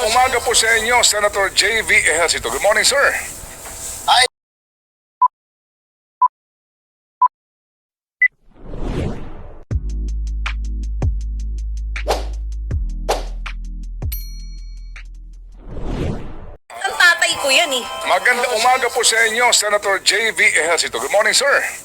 umaga po sa inyo, Senator J.V. Ejercito. Good morning, sir. Ay, Ang tatay ko yan eh. Maganda umaga po sa inyo, Senator J.V. Ejercito. Good morning, sir.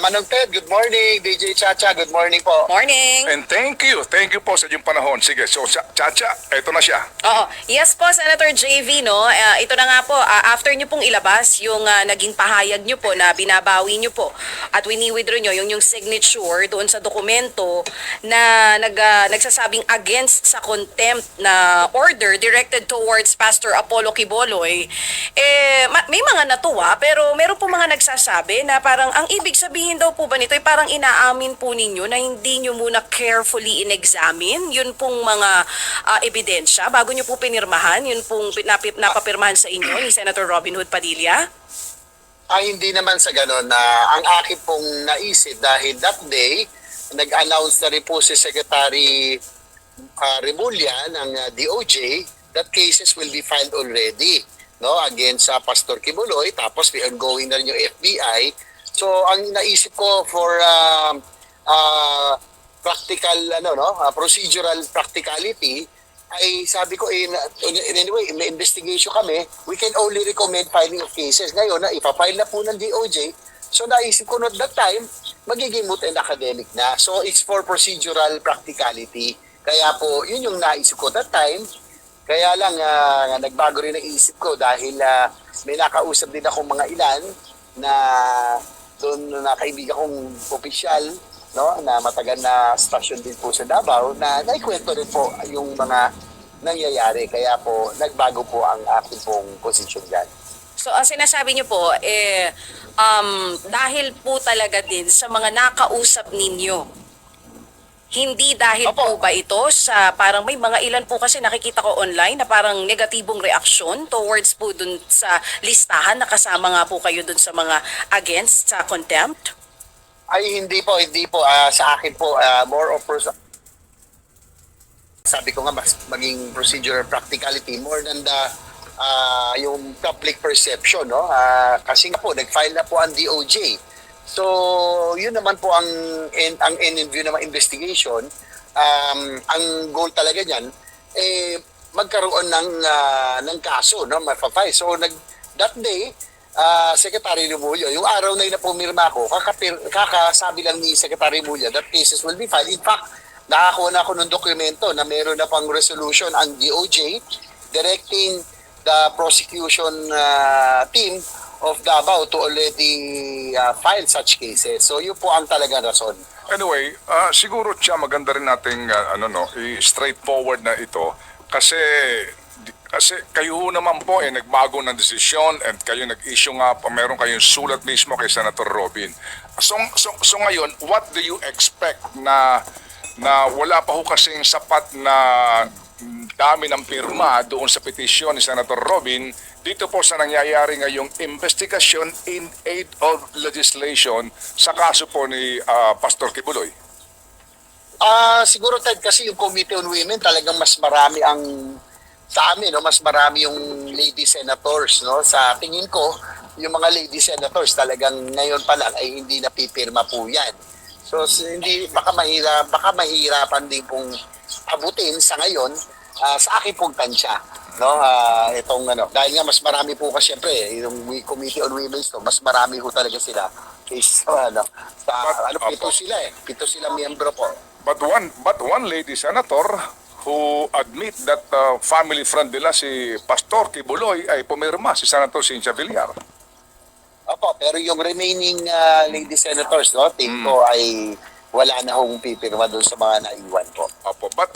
Manong Ted, good morning. DJ Chacha, good morning po. Morning. And thank you po sa inyong panahon. Sige, so Chacha, eto na siya. Oo. Yes po, Senator JV, no? Ito na nga po, after nyo pong ilabas yung naging pahayag nyo po na binabawi nyo po at wini-withdraw nyo yung signature doon sa dokumento na nagsasabing against sa contempt na order directed towards Pastor Apollo Quiboloy, may mga natuwa pero meron po mga nagsasabi na parang ang ibig sabihin daw po ba nito ay parang inaamin po ninyo na hindi nyo muna carefully in-examine yun pong mga ebidensya bago nyo po pinirmahan, yun pong napapirmahan sa inyo ni Senator Robin Hood Padilla? Hindi naman sa ganon na ang akin pong naisip dahil that day, nag-announce na rin po si Secretary Remulla ng DOJ that cases will be filed already, no, against Pastor Quiboloy, tapos may ongoing na rin yung FBI. So ang naisip ko for practical procedural practicality ay sabi ko anyway may investigation kami, we can only recommend filing of cases. Ngayon na ipafile na po ng DOJ, so naisip ko at that time magiging moot and academic na, so it's for procedural practicality. Kaya po yun yung naisip ko that time. Kaya lang nagbago rin ang isip ko dahil may nakausap din akong mga ilan na doon na kaibigan kong opisyal, no, na matagal na stasyon din po sa Davao, na naikwento rin po yung mga nangyayari. Kaya po nagbago po ang aking pong posisyon dyan. So ang sinasabi niyo po dahil po talaga din sa mga nakausap ninyo, hindi dahil Opo. po ba ito sa parang may mga ilan po kasi nakikita ko online na parang negatibong reaksyon towards po dun sa listahan na kasama nga po kayo dun sa mga against sa contempt? Ay hindi po. Sa akin po, more of sabi ko nga mas maging procedural practicality more than the yung public perception, no? Kasi nga po nag-file na po ang DOJ. So, yun naman po ang end view ng investigation. Ang goal talaga niyan magkaroon ng kaso, no, mapafile. So, that day, Secretary Remulla, yung araw na yun na pumirma ko, kakasabi lang ni Secretary Remulla that cases will be filed. In fact, nakakuha na ako ng dokumento na meron na pang resolution ang DOJ directing the prosecution team of Davao to already file such cases. So yun po ang talagang rason. Anyway, siguro siya maganda rin nating straightforward na ito kasi kayo naman po nagbago ng desisyon and kayo nag-issue nga, meron kayong sulat mismo kay Senator Robin. So ngayon, what do you expect na wala pa ho kasing sapat na dami ng pirma doon sa petisyon ni Senator Robin dito po sa nangyayari ngayong investigasyon in aid of legislation sa kaso po ni Pastor Quiboloy? Siguro Ted, kasi yung Committee on Women talagang mas marami ang sa amin, no, mas marami yung lady senators, no. Sa tingin ko, yung mga lady senators talagang ngayon pa lang ay hindi napipirma po yan. So hindi baka mahirapan din pong abutin sa ngayon sa akin pong tansya, no, itong dahil nga mas marami po kasi syempre yung Committee on Women's, no, mas marami po talaga sila case pito sila miyembro po. But one lady senator who admit that family friend nila si Pastor Quiboloy ay pumirma, si Senator Cynthia Villar. Opo, pero yung remaining lady senators, no, team ko ay wala na hong pipirma doon sa mga naiwan po. Opo, but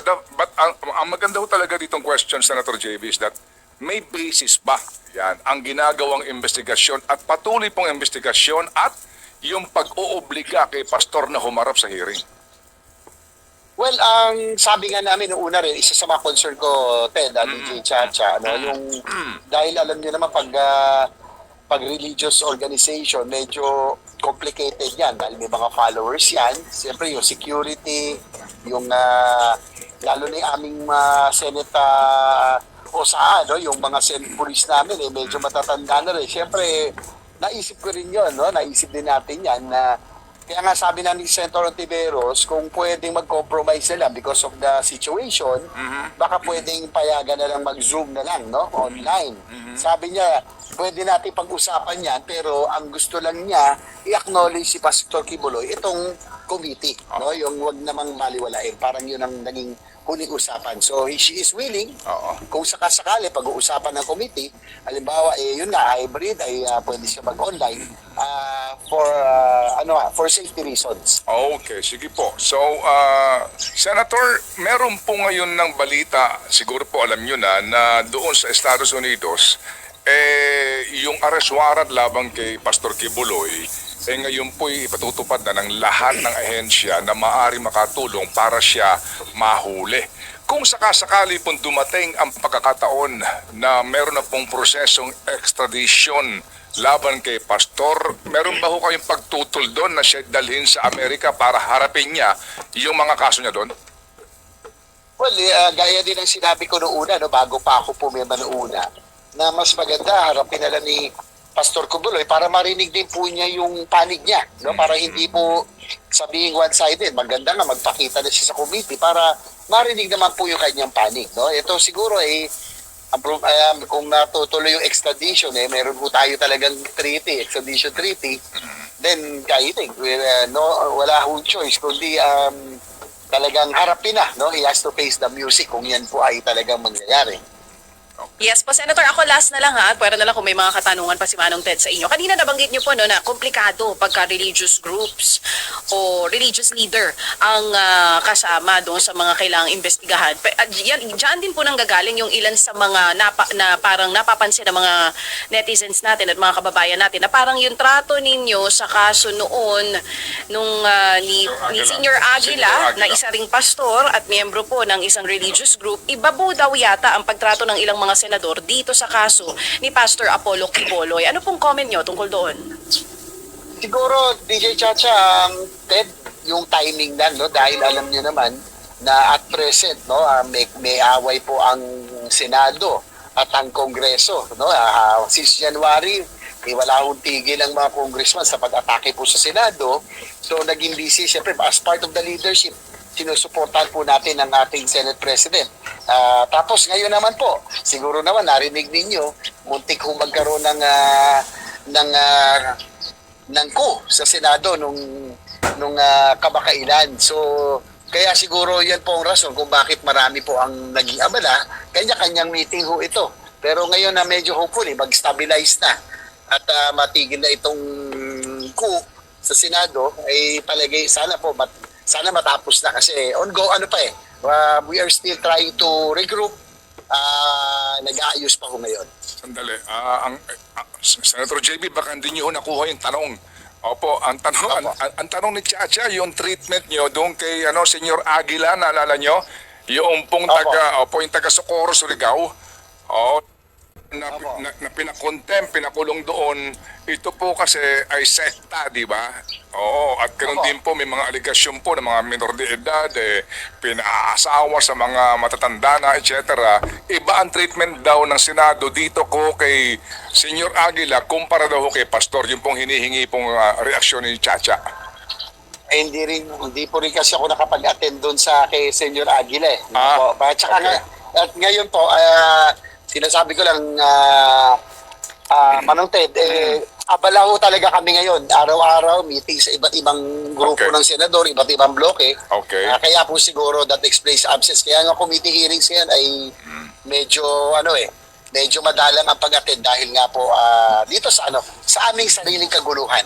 ang maganda ho talaga ditong question, Senator JB, is that may basis ba yan ang ginagawang investigasyon at patuloy pong investigasyon at yung pag-oobliga kay pastor na humarap sa hearing? Well, ang sabi nga namin noong una rin, isa sa mga concern ko, Ted, DJ Chacha, yung dahil alam niyo naman pag religious organization, medyo complicated yan dahil may mga followers yan. Siyempre yung security, yung lalo na yung aming Senate yung mga Senate police namin medyo matatanda na rin. Siyempre, naisip ko rin yun, no? Naisip din natin yan na kaya nga sabi na ni Senator Ontiveros, kung pwedeng mag-compromise na lang because of the situation, baka pwedeng payagan na lang mag-Zoom na lang, no? Online. Sabi niya, pwede natin pag-usapan yan, pero ang gusto lang niya, i-acknowledge si Pastor Kibuloy itong committee, no? Yung wag namang baliwalain. Parang yun ang naging huling usapan. So, she is willing, kung sakasakali pag-uusapan ng committee, halimbawa, yun na, hybrid, ay pwede siya mag-online for safety reasons. Okay, sige po. So, Senator, meron po ngayon ng balita, siguro po alam nyo na doon sa Estados Unidos, yung arrest warrant labang kay Pastor Kibuloy, ngayon po ipatutupad na ng lahat ng ahensya na maaari makatulong para siya mahuli. Kung sakasakali pong dumating ang pagkakataon na meron na pong prosesong extradition laban kay Pastor, meron ba ho kayong pagtutol doon na siya dalhin sa Amerika para harapin niya yung mga kaso niya doon? Well, gaya din ang sinabi ko noong una, no, bago pa ako pumema noong una, na mas maganda harapin na lang ni Pastor Kibuloy para marinig din po niya yung panig niya, no? Para hindi po sabihing one-sided. Maganda nga magpakita na siya sa committee para marinig naman po yung kanyang panig, no? Ito siguro kung natutuloy yung extradition, meron po tayo talagang treaty, extradition treaty, then I think wala hong choice kundi talagang harapin na, no? He has to face the music kung yan po ay talagang mangyayari. Yes po, Senator. Ako last na lang ha. Pwera na lang kung may mga katanungan pa si Manong Ted sa inyo. Kanina nabanggit niyo po na komplikado pagka religious groups o religious leader ang kasama doon sa mga kailangang investigahan. Diyan din po nang gagaling yung ilan sa mga na parang napapansin ng mga netizens natin at mga kababayan natin na parang yung trato ninyo sa kaso noon nung ni Senior Aguila na isa ring pastor at miyembro po ng isang religious group, iba po daw yata ang pagtrato ng ilang mga senador dito sa kaso ni Pastor Apollo Kibuloy. Ano pong comment nyo tungkol doon? Siguro, DJ Chacha, Ted, yung timing lang, no? Dahil alam niyo naman na at present, no, may away po ang Senado at ang Kongreso, no? Since January, wala hong tigil ang mga congressman sa pag-atake po sa Senado. So, naging busy, siyempre, as part of the leadership, sinusuportahan po natin ang ating Senate President. Tapos ngayon naman po, siguro naman narinig ninyo, muntik ho magkaroon ng coup sa Senado nung kamakailan. So, kaya siguro yan po ang rason kung bakit marami po ang naging abala. Kanya-kanyang meeting ho ito. Pero ngayon na medyo hopefully mag-stabilize na at matigil na itong coup sa Senado, ay palagay sana matapos na kasi we are still trying to regroup. Nag-aayos pa ko ngayon. Sandali. Senator JB, baka hindi niyo nakuha yung tanong. Opo, ang tanong ni Chacha, yung treatment niyo doon kay Senior Aguila, naalala niyo? Yung pong yung taga Socorro, Surigao. Na pinakulong doon, ito po kasi ay sekta, di ba? Oo, at ganoon din po may mga aligasyon po ng mga minor de edad, pinaasawa sa mga matatanda na, etc. Iba ang treatment daw ng Senado dito ko kay Senior Aguila kumpara daw kay Pastor, yung pong hinihingi pong reaksyon ni Chacha. Hindi po rin kasi ako nakapag-attend doon sa kay Senior Aguila. Tsaka okay. At ngayon po, sinasabi ko lang, Manong Ted, abala ho talaga kami ngayon. Araw-araw, meeting sa iba't ibang grupo ng senador, iba't ibang bloke. Okay. Kaya po siguro that explains absence. Kaya nga committee hearings yan ay medyo, medyo madalang ang pag-attend dahil nga po dito sa aming sariling kaguluhan.